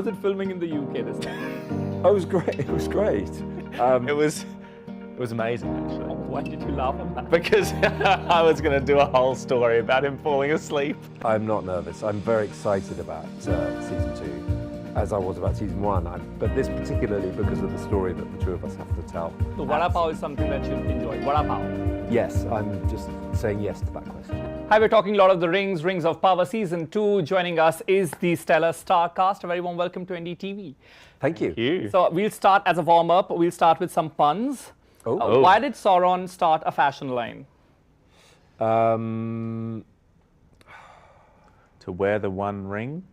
was it filming in the UK this time? Oh, it was great. It was great. It was amazing, actually. Why did you laugh at that? Because I was going to do a whole story about him falling asleep. I'm not nervous. I'm very excited about season 2, as I was about season 1. But this particularly because of the story that the two of us have to tell. So vada pav is something that you enjoy. Vada pav. Yes, I'm just saying yes to that question. Hi, we're talking Lord of the Rings, Rings of Power Season 2. Joining us is the stellar star cast. A very warm welcome to NDTV. Thank you. Thank you. So we'll start as a warm-up. We'll start with some puns. Oh. Why did Sauron start a fashion line? To wear the one ring?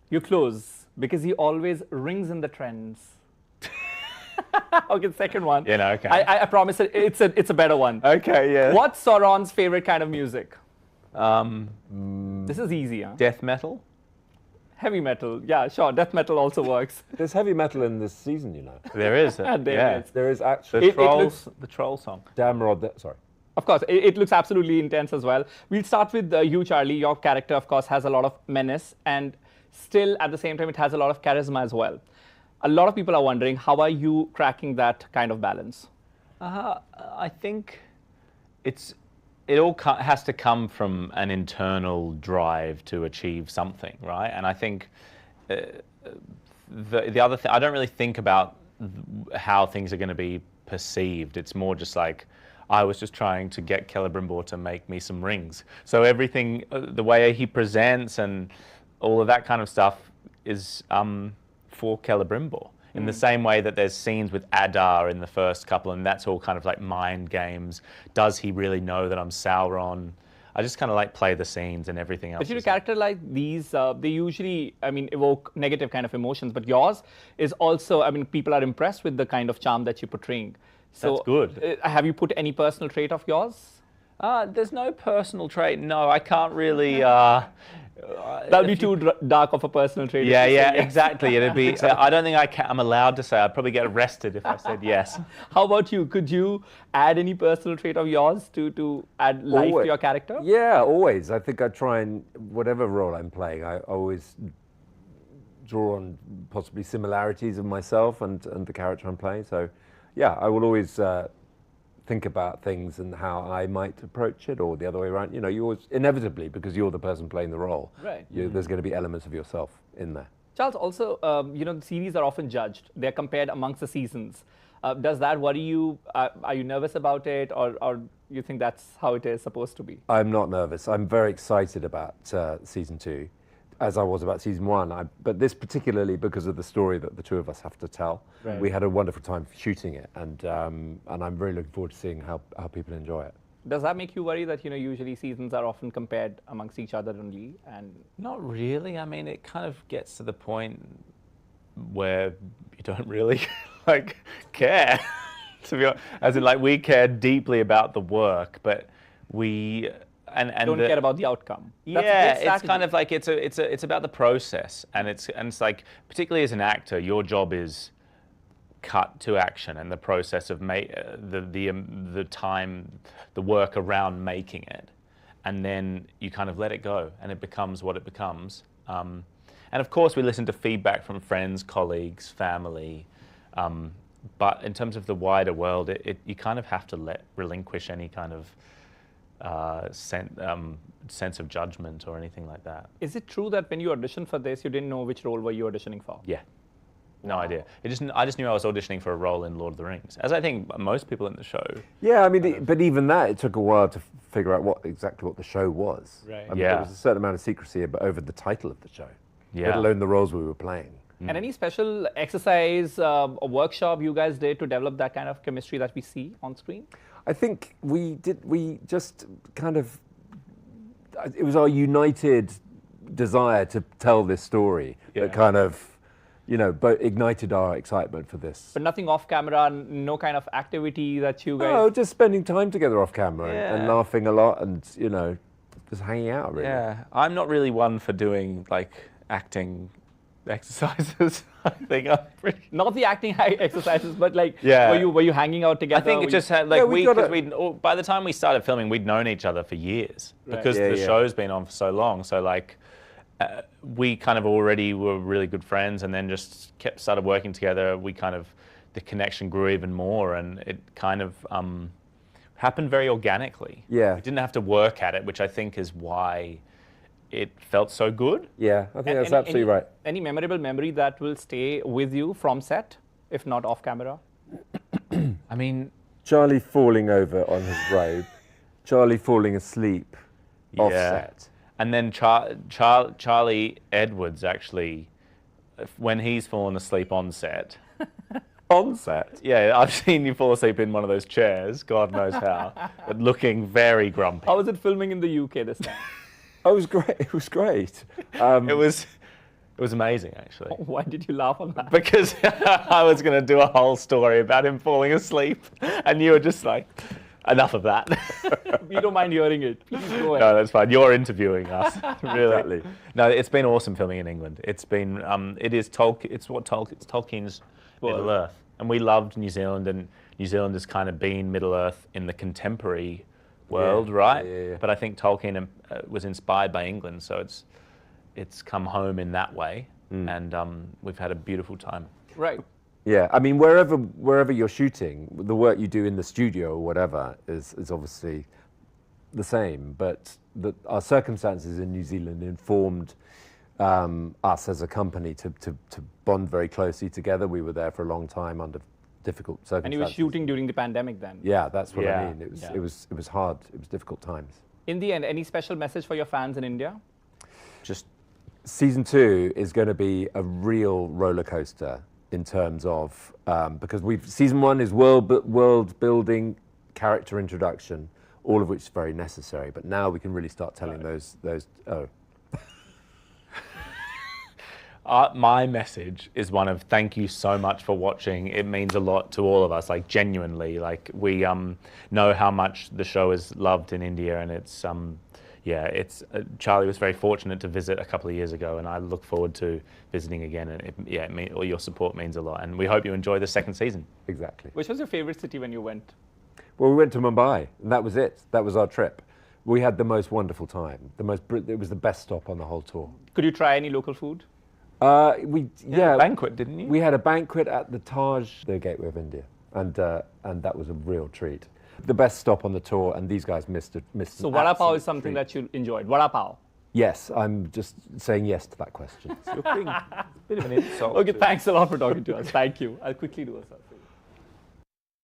You're close, because he always rings in the trends. Okay, second one. Yeah, no, okay. I promise it's a better one. Okay, yeah. What's Sauron's favorite kind of music? This This is easy, huh? death metal? Heavy metal. Yeah, sure. Death metal also works. There's heavy metal in this season, you know. There is. There yeah. is. There is The actually. trolls, the troll song. Damn Rod. Sorry. Of course, it looks absolutely intense as well. We'll start with you, Charlie. Your character, of course, has a lot of menace, and still, at the same time, it has a lot of charisma as well. A lot of people are wondering, how are you cracking that kind of balance? I think it all has to come from an internal drive to achieve something, right? And I think the other thing, I don't really think about how things are going to be perceived. It's more just like, I was just trying to get Celebrimbor to make me some rings. So everything, the way he presents and all of that kind of stuff is for Celebrimbor. In the same way that there's scenes with Adar in the first couple, and that's all kind of like mind games. Does he really know that I'm Sauron? I just kind of like play the scenes, and everything else. But you know, character like these, they usually, evoke negative kind of emotions. But yours is also, people are impressed with the kind of charm that you're portraying. So, That's good. Have you put any personal trait of yours? There's no personal trait. No, I can't really. That would be too dark of a personal trait. Yeah, if you say yes. exactly. It'd be. I don't think I'm allowed to say. I'd probably get arrested if I said yes. How about you? Could you add any personal trait of yours to add life to your character? Yeah, always. I think I try and, whatever role I'm playing, I always draw on possibly similarities of myself and the character I'm playing. So, yeah, I will always think about things and how I might approach it, or the other way around. You know, you always, inevitably, because you're the person playing the role, Right. There's going to be elements of yourself in there. Charles, also, the series are often judged. They're compared amongst the seasons. Does that worry you? Are you nervous about it, or you think that's how it is supposed to be? I'm not nervous. I'm very excited about season 2, as I was about season 1. But this particularly because of the story that the two of us have to tell. Right. We had a wonderful time shooting it, and I'm really looking forward to seeing how people enjoy it. Does that make you worry that usually seasons are often compared amongst each other only? And Not really. I mean, it kind of gets to the point where you don't really care. To be honest, as in, we care deeply about the work, but we don't care about the outcome. That's a Yeah, great it's strategy. kind of like it's about the process, and it's like, particularly as an actor, your job is cut to action, and the process of the time, the work around making it, and then you kind of let it go, and it becomes what it becomes. And of course, we listen to feedback from friends, colleagues, family. But in terms of the wider world, you kind of have to relinquish any kind of sense of judgment or anything like that. Is it true that when you auditioned for this, you didn't know which role were you auditioning for? Yeah, no idea. I just knew I was auditioning for a role in Lord of the Rings, as I think most people in the show. Yeah, but even that, it took a while to figure out exactly what the show was. Right. There was a certain amount of secrecy over the title of the show, let alone the roles we were playing. And any special exercise or workshop you guys did to develop that kind of chemistry that we see on screen? I think we just kind of, it was our united desire to tell this story that kind of, but ignited our excitement for this. But nothing off camera, no kind of activity that you guys... Oh, just spending time together off camera and Yeah. laughing a lot and, just hanging out, really. Yeah, I'm not really one for doing acting exercises. I think I'm pretty. Not the acting exercises, but Yeah. were you hanging out together? I think it Were just you- had by the time we started filming, we'd known each other for years Right. because Yeah, the yeah. show's been on for so long. So we kind of already were really good friends, and then just started working together. The connection grew even more, and it kind of happened very organically. Yeah. We didn't have to work at it, which I think is why it felt so good. Yeah, I think that's Any- absolutely right. Any memorable memory that will stay with you from set, if not off camera? I mean, Charlie falling over on his robe, Charlie falling asleep off set. And then Charlie Edwards actually, when he's fallen asleep on set. On set? Yeah, I've seen you fall asleep in one of those chairs, God knows how, but looking very grumpy. How was it filming in the UK this time? Oh, it was great. It was great. It was amazing, actually. Why did you laugh on that? Because I was going to do a whole story about him falling asleep, and you were just like, enough of that. We don't mind hearing it. Please go ahead. No, that's fine. You're interviewing us, really. Exactly. No, it's been awesome filming in England. It's been, it's Tolkien's Middle Earth, and we loved New Zealand, and New Zealand has kind of been Middle Earth in the contemporary world, right? Yeah. But I think Tolkien was inspired by England, so it's come home in that way, and we've had a beautiful time. Right. Yeah, I mean, wherever you're shooting, the work you do in the studio or whatever is obviously the same. But our circumstances in New Zealand informed us as a company to bond very closely together. We were there for a long time under difficult circumstances. And you were shooting during the pandemic then? Yeah, that's what I Yeah. mean. It was hard. It was difficult times. In the end, any special message for your fans in India? Just Season 2 is going to be a real roller coaster in terms of because season 1 is world building, character introduction, all of which is very necessary. But now we can really start telling those. my message is one of thank you so much for watching. It means a lot to all of us, like genuinely. Like we know how much the show is loved in India, and it's Charlie was very fortunate to visit a couple of years ago, and I look forward to visiting again. And all your support means a lot, and we hope you enjoy the second season. Exactly. Which was your favorite city when you went? Well, we went to Mumbai, and that was it. That was our trip. We had the most wonderful time. It was the best stop on the whole tour. Could you try any local food? We A banquet, didn't you? We had a banquet at the Taj, the Gateway of India, and that was a real treat. The best stop on the tour, and these guys missed. So vada pav is something that you enjoyed. Vada pav. Yes, I'm just saying yes to that question. You're being a bit of an insult. Okay, thanks a lot for talking to us. Thank you. I'll quickly do a selfie.